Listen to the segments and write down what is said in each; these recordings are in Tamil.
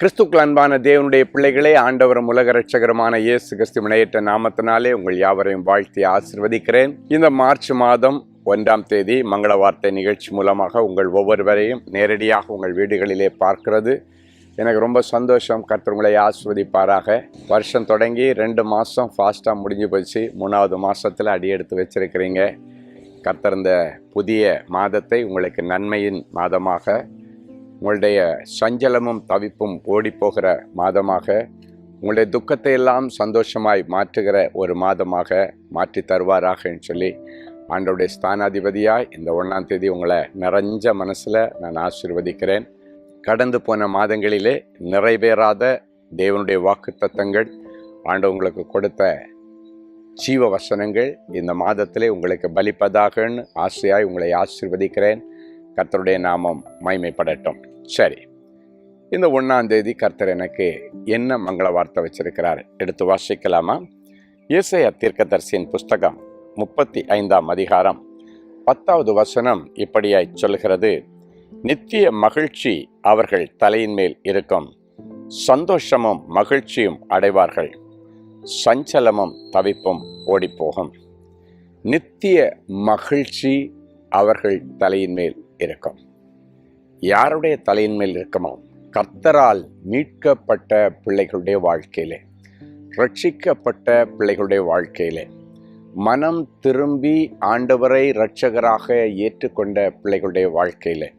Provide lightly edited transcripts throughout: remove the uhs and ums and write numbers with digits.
கிறிஸ்துக்கள் அன்பான தேவனுடைய பிள்ளைகளே, ஆண்டவரும் உலக இரட்சகருமான இயேசு கிறிஸ்து வினையேற்ற நாமத்தினாலே உங்கள் யாவரையும் வாழ்த்தி ஆசீர்வதிக்கிறேன். இந்த மார்ச் மாதம் 1ஆம் தேதி மங்கள வார்த்தை நிகழ்ச்சி மூலமாக உங்கள் ஒவ்வொருவரையும் நேரடியாக உங்கள் வீடுகளிலே பார்க்கிறது எனக்கு ரொம்ப சந்தோஷம். கர்த்தர் உங்களை ஆசீர்வதிப்பாராக. வருஷம் தொடங்கி 2 மாதம் ஃபாஸ்ட்டாக முடிஞ்சு போச்சு. 3ஆவது மாதத்தில் அடியெடுத்து வச்சிருக்கிறீங்க. கர்த்தர் இந்த புதிய மாதத்தை உங்களுக்கு நன்மையின் மாதமாக, உங்களுடைய சஞ்சலமும் தவிப்பும் ஓடிப்போகிற மாதமாக, உங்களுடைய துக்கத்தை எல்லாம் சந்தோஷமாய் மாற்றுகிற ஒரு மாதமாக மாற்றி தருவாராகன்னு சொல்லி ஆண்டவருடைய ஸ்தானாதிபதியாய் இந்த 1ஆம் தேதி உங்களை நிறைஞ்ச மனசில் நான் ஆசீர்வதிக்கிறேன். கடந்து போன மாதங்களிலே நிறைவேறாத தேவனுடைய வாக்குத்தத்தங்கள், ஆண்டவர் உங்களுக்கு கொடுத்த ஜீவ வசனங்கள் இந்த மாதத்திலே உங்களுக்கு பலிப்பதாகன்னு ஆசையாய் உங்களை ஆசீர்வதிக்கிறேன். கர்த்தருடைய நாமம் மகிமைப்படட்டும். சரி, இந்த 1ஆம் தேதி கர்த்தர் எனக்கு என்ன மங்கள வார்த்தை வச்சிருக்கிறார், எடுத்து வாசிக்கலாமா? ஏசாயா தீர்க்கதரிசியின் புஸ்தகம் 35ஆம் அதிகாரம் 10வது வசனம் இப்படியாய் சொல்கிறது: நித்திய மகிழ்ச்சி அவர்கள் தலையின் மேல் இருக்கும், சந்தோஷமும் மகிழ்ச்சியும் அடைவார்கள், சஞ்சலமும் தவிப்பும் ஓடிப்போகும். நித்திய மகிழ்ச்சி அவர்கள் தலையின் மேல் இருக்கும். யாருடைய தலையின் மேல் இருக்குமோ? கர்த்தரால் மீட்கப்பட்ட பிள்ளைகளுடைய வாழ்க்கையிலே, ரட்சிக்கப்பட்ட பிள்ளைகளுடைய வாழ்க்கையிலே, மனம் திரும்பி ஆண்டவரை இரட்சகராக ஏற்றுக்கொண்ட பிள்ளைகளுடைய வாழ்க்கையிலே,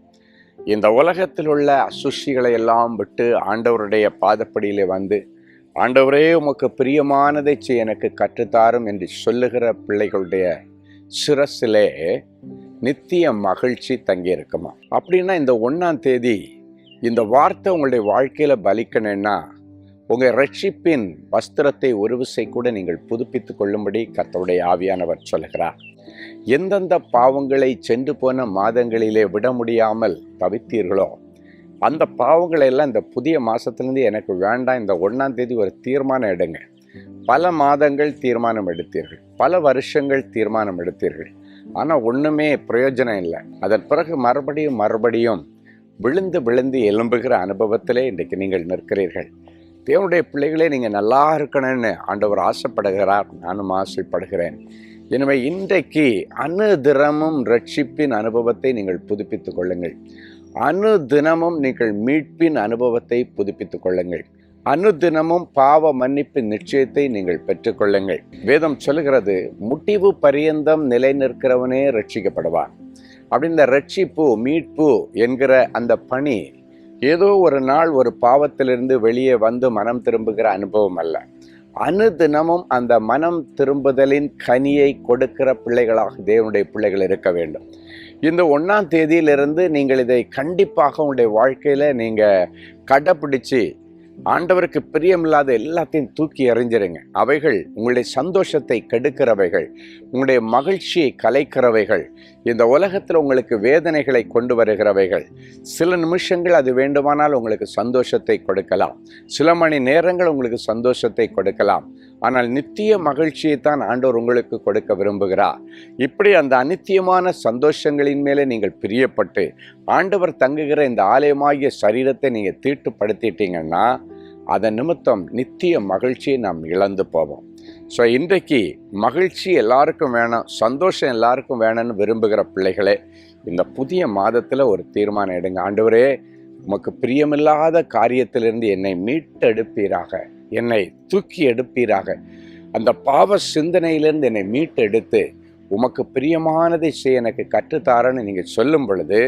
இந்த உலகத்தில் உள்ள அசுஷிகளை எல்லாம் விட்டு ஆண்டவருடைய பாதப்படியிலே வந்து, ஆண்டவரே உமக்கு பிரியமானதை செய்ய எனக்கு கற்றுத்தாரும் என்று சொல்லுகிற பிள்ளைகளுடைய சிரசிலே நித்திய மகிழ்ச்சி தங்கி இருக்குமா? அப்படின்னா இந்த 1ஆம் தேதி இந்த வார்த்தை உங்களுடைய வாழ்க்கையில் பலிக்கணும்னா, உங்கள் ரட்சிப்பின் வஸ்திரத்தை ஒரு விசை கூட நீங்கள் புதுப்பித்து கொள்ளும்படி கர்த்தருடைய ஆவியானவர் சொல்லுகிறார். எந்தெந்த பாவங்களை சென்று போன மாதங்களிலே விட முடியாமல் தவித்தீர்களோ, அந்த பாவங்களை எல்லாம் இந்த புதிய மாதத்துலேருந்து எனக்கு வேண்டாம், இந்த 1ஆம் தேதி ஒரு தீர்மானம் எடுங்க. பல மாதங்கள் தீர்மானம் எடுத்தீர்கள், பல வருஷங்கள் தீர்மானம் எடுத்தீர்கள், ஆனால் ஒன்றுமே பிரயோஜனம் இல்லை. அதன் பிறகு மறுபடியும் விழுந்து விழுந்து எழும்புகிற அனுபவத்திலே இன்றைக்கு நீங்கள் நிற்கிறீர்கள். தேவனுடைய பிள்ளைகளே, நீங்கள் நல்லா இருக்கணும்னு ஆண்டவர் ஆசைப்படுகிறார், நானும் ஆசைப்படுகிறேன். எனவே இன்றைக்கு அனுதினமும் ரட்சிப்பின் அனுபவத்தை நீங்கள் புதுப்பித்துக் கொள்ளுங்கள். அனுதினமும் நீங்கள் மீட்பின் அனுபவத்தை புதுப்பித்துக் கொள்ளுங்கள். அனுதினமும் பாவ மன்னிப்பின் நிச்சயத்தை நீங்கள் பெற்றுக்கொள்ளுங்கள். வேதம் சொல்லுகிறது, முடிவு பரியந்தம் நிலை நிற்கிறவனே ரட்சிக்கப்படுவான். அப்படி இந்த ரட்சிப்பு, மீட்பு என்கிற அந்த பணி ஏதோ ஒரு நாள் ஒரு பாவத்திலிருந்து வெளியே வந்து மனம் திரும்புகிற அனுபவம் அல்ல. அனுதினமும் அந்த மனம் திரும்புதலின் கனியை கொடுக்கிற பிள்ளைகளாக தேவனுடைய பிள்ளைகள் இருக்க வேண்டும். இந்த 1ஆம் தேதியிலிருந்து நீங்கள் இதை கண்டிப்பாக உங்களுடைய வாழ்க்கையில் நீங்கள் கடைப்பிடிச்சு ஆண்டவருக்கு பிரியமில்லாத எல்லாத்தையும் தூக்கி எறிஞ்சிருங்க. அவைகள் உங்களுடைய சந்தோஷத்தை கெடுக்கிறவைகள், உங்களுடைய மகிழ்ச்சியை கலைக்கிறவைகள், இந்த உலகத்தில் உங்களுக்கு வேதனைகளை கொண்டு வருகிறவைகள். சில நிமிஷங்கள் அது வேண்டுமானால் உங்களுக்கு சந்தோஷத்தை கொடுக்கலாம், சில மணி நேரங்கள் உங்களுக்கு சந்தோஷத்தை கொடுக்கலாம், ஆனால் நித்திய மகிழ்ச்சியை தான் ஆண்டவர் உங்களுக்கு கொடுக்க விரும்புகிறார். இப்படி அந்த அநித்தியமான சந்தோஷங்களின் மேலே நீங்கள் பிரியப்பட்டு ஆண்டவர் தங்குகிற இந்த ஆலயமாகிய சரீரத்தை நீங்கள் தீட்டுப்படுத்திட்டீங்கன்னா, அதன் நிமித்தம் நித்திய மகிழ்ச்சியை நாம் இழந்து போவோம். ஸோ இன்றைக்கு மகிழ்ச்சி எல்லாருக்கும் வேணும், சந்தோஷம் எல்லாருக்கும் வேணும்னு விரும்புகிற பிள்ளைகளே, இந்த புதிய மாதத்தில் ஒரு தீர்மானம் எடுங்க. ஆண்டவரே, உமக்கு பிரியமில்லாத காரியத்திலிருந்து என்னை மீட்டெடுப்பீராக, என்னை தூக்கி எடுப்பீராக, அந்த பாவ சிந்தனையிலிருந்து என்னை மீட்டெடுத்து உமக்கு பிரியமானதை செய்ய எனக்கு கற்றுத்தாரன்னு நீங்கள் சொல்லும் பொழுது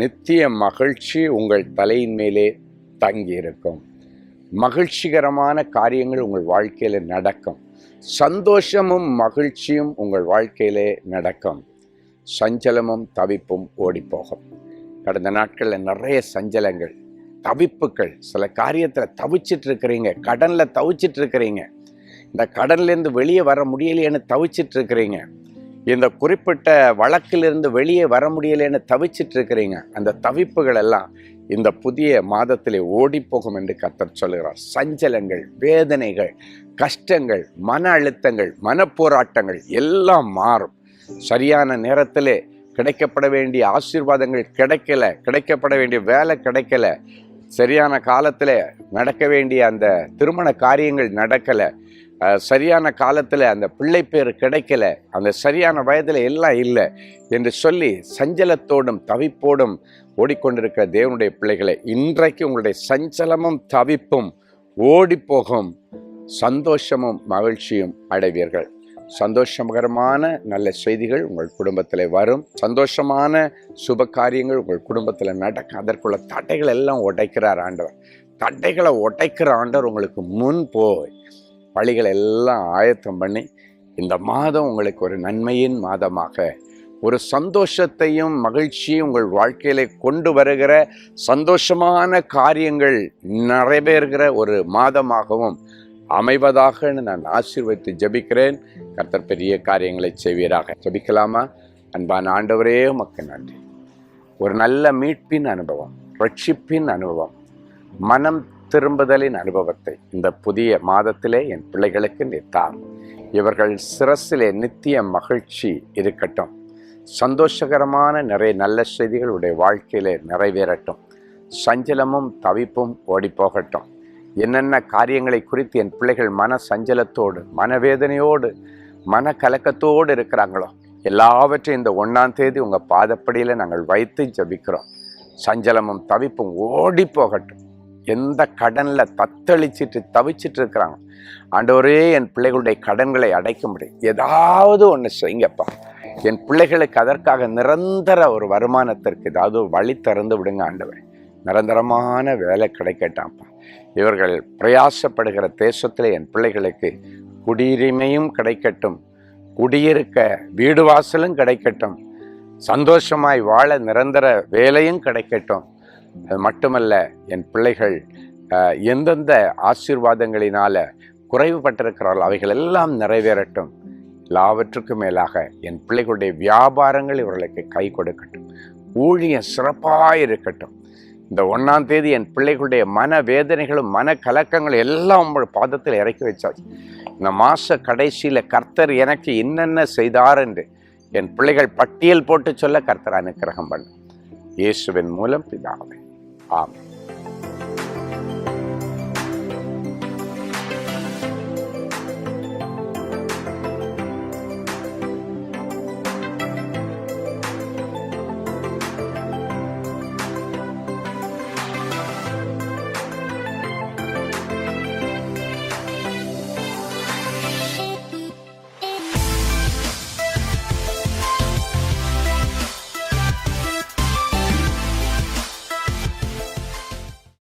நித்திய மகிழ்ச்சி உங்கள் தலையின் மேலே தங்கி இருக்கும். மகிழ்ச்சிகரமான காரியங்கள் உங்கள் வாழ்க்கையில் நடக்கும். சந்தோஷமும் மகிழ்ச்சியும் உங்கள் வாழ்க்கையிலே நடக்கும். சஞ்சலமும் தவிப்பும் ஓடிப்போகும். கடந்த நாட்களில் நிறைய சஞ்சலங்கள், தவிப்புகள், சில காரியத்தில் தவிச்சிட்டு இருக்கிறீங்க, கடனில் தவிச்சிட்டு இருக்கிறீங்க, இந்த கடன்லேருந்து வெளியே வர முடியலையேன்னு தவிச்சிட்டு இருக்கிறீங்க, இந்த குறிப்பிட்ட வழக்கிலிருந்து வெளியே வர முடியலைன்னு தவிச்சிட்டு இருக்கிறீங்க. அந்த தவிப்புகள் எல்லாம் இந்த புதிய மாதத்திலே ஓடிப்போகும் என்று கர்த்தர் சொல்கிறார். சஞ்சலங்கள், வேதனைகள், கஷ்டங்கள், மன அழுத்தங்கள், மனப்போராட்டங்கள் எல்லாம் மாறும். சரியான நேரத்திலே கிடைக்கப்பட வேண்டிய ஆசீர்வாதங்கள் கிடைக்கப்பட வேண்டிய வேலை கிடைக்கல, சரியான காலத்தில் நடக்க வேண்டிய அந்த திருமண காரியங்கள் நடக்கலை, சரியான காலத்தில் அந்த பிள்ளை பேர் கிடைக்கல, அந்த சரியான வயதில் எல்லாம் இல்லை என்று சொல்லி சஞ்சலத்தோடும் தவிப்போடும் ஓடிக்கொண்டிருக்கிற தேவனுடைய பிள்ளைகளை, இன்றைக்கு உங்களுடைய சஞ்சலமும் தவிப்பும் ஓடிப்போகும், சந்தோஷமும் மகிழ்ச்சியும் அடைவீர்கள். சந்தோஷகரமான நல்ல செய்திகள் உங்கள் குடும்பத்தில் வரும். சந்தோஷமான சுப காரியங்கள் உங்கள் குடும்பத்தில் நடக்கும். அதற்குள்ள தடைகள் எல்லாம் உடைக்கிறார் ஆண்டவர். தடைகளை உடைக்கிற ஆண்டவர் உங்களுக்கு முன் போய் வழிகளை எல்லாம் ஆயத்தம் பண்ணி இந்த மாதம் உங்களுக்கு ஒரு நன்மையின் மாதமாக, ஒரு சந்தோஷத்தையும் மகிழ்ச்சியும் உங்கள் வாழ்க்கையில கொண்டு வருகிற சந்தோஷமான காரியங்கள் நிறைவேறுகிற ஒரு மாதமாகவும் அமைவதாக நான் ஆசீர்வதித்து ஜெபிக்கிறேன். கர்த்தர் பெரிய காரியங்களை செய்வீராக. ஜெபிக்கலாமா? அன்பான ஆண்டவரே, உமக்கு நன்றி. ஒரு நல்ல மீட்பின் அனுபவம், ரட்சிப்பின் அனுபவம், மனம் திரும்புதலின் அனுபவத்தை இந்த புதிய மாதத்திலே என் பிள்ளைகளுக்கு நித்தார். இவர்கள் சிரசிலே நித்திய மகிழ்ச்சி இருக்கட்டும். சந்தோஷகரமான நிறைய நல்ல செய்திகள் உடைய வாழ்க்கையிலே நிறைவேறட்டும். சஞ்சலமும் தவிப்பும் ஓடி போகட்டும். என்னென்ன காரியங்களை குறித்து என் பிள்ளைகள் மன சஞ்சலத்தோடு, மனவேதனையோடு, மன கலக்கத்தோடு இருக்கிறாங்களோ எல்லாவற்றையும் இந்த 1ஆம் தேதி உங்கள் பாதப்படியில் நாங்கள் வைத்து ஜபிக்கிறோம். சஞ்சலமும் தவிப்பும் ஓடி போகட்டும். எந்த கடனில் தத்தளிச்சிட்டு தவிச்சிட்டு இருக்கிறாங்க, ஆண்டவரே என் பிள்ளைகளுடைய கடன்களை அடைக்க முடியும், ஏதாவது ஒன்று செய்யுங்கப்பா. என் பிள்ளைகளுக்கு அதற்காக நிரந்தர ஒரு வருமானத்திற்கு ஏதாவது ஒரு வழி திறந்து விடுங்க ஆண்டவரே. நிரந்தரமான வேலை கிடைக்கட்டாம்ப்பா. இவர்கள் பிரயாசப்படுகிற தேசத்தில் என் பிள்ளைகளுக்கு குடியுரிமையும் கிடைக்கட்டும், குடியிருக்க வீடு வாசலும் கிடைக்கட்டும், சந்தோஷமாய் வாழ நிரந்தர வேலையும் கிடைக்கட்டும். அது மட்டுமல்ல, என் பிள்ளைகள் எந்தெந்த ஆசீர்வாதங்களினால குறைவுபட்டிருக்கிறார்கள் அவைகள் எல்லாம் நிறைவேறட்டும். எல்லாவற்றுக்கும் மேலாக என் பிள்ளைகளுடைய வியாபாரங்கள் இவர்களுக்கு கை கொடுக்கட்டும். ஊழியம் சிறப்பாக இருக்கட்டும். இந்த 1ஆம் தேதி என் பிள்ளைகளுடைய மன வேதனைகளும் மன கலக்கங்களும் எல்லாம் உங்கள் பாதத்தில் இறக்கி வச்சாச்சு. இந்த மாத கடைசியில் கர்த்தர் எனக்கு என்னென்ன செய்தார் என்று என் பிள்ளைகள் பட்டியல் போட்டு சொல்ல கர்த்தர் அனுக்கிரகம் பண்ணு. இயேசுவின் மூலம் பிதாவே, ஆமென்.